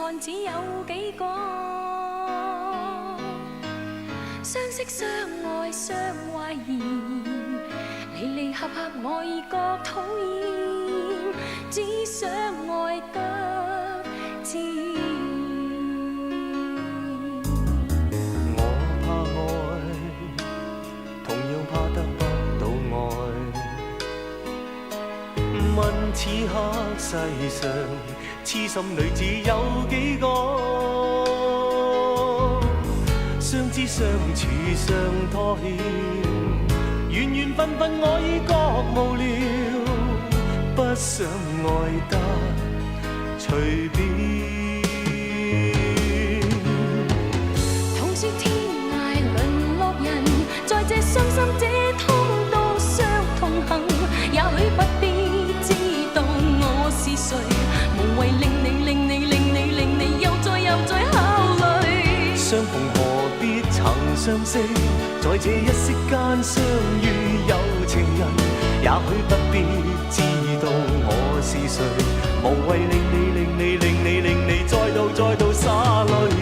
看只有幾個，相識相愛相懷疑，離離合合我已覺討厭，只想愛得自然。我怕愛，同樣怕得不到愛。問此刻世上痴心女子有幾個？相知相處相拖欠，緣緣分分我已覺無聊，不想愛得隨便。同是天涯淪落人，在這傷心這通道上同行，也許不必知道我是誰，無謂令你又再考慮。相逢何必曾相識，在這一息間相遇有情人，也許不必知道我是誰，無謂令你再度灑淚意。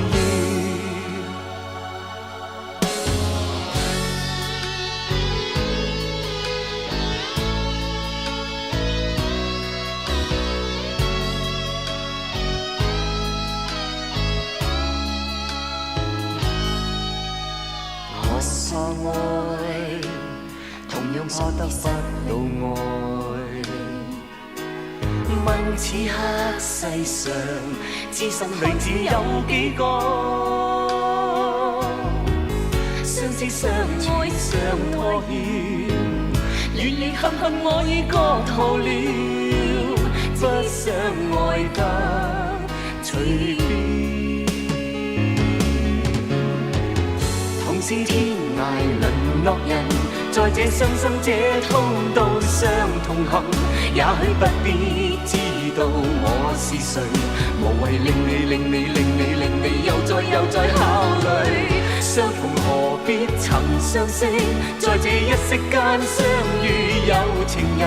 我怕愛，同樣怕得不到愛。問此刻世上知心女子有幾個？相知相愛相拖欠，離離合合我已覺無聊，不想愛得隨便。同是天涯淪落人，在這傷心這通道上同行，也許不必知道我是誰，無謂令你又再考慮。相逢何必曾相識，在這一息間相遇有情人，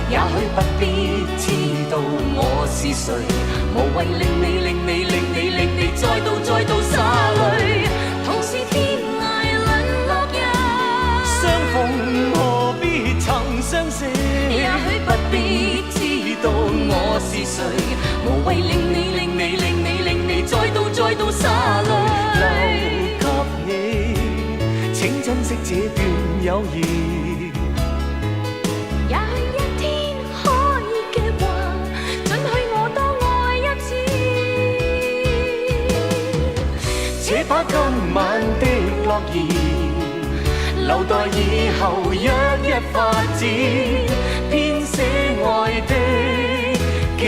也許不必知道我是誰，無謂令你再度灑淚。同是天涯淪落人，相逢何必曾相識，也許不必知道我是誰，無謂令你再度灑淚。留給你，請珍惜這段友誼。也許一天可以嘅話，准許我多愛一次。這把今晚的諾言，留待以後約一發展，編寫愛的經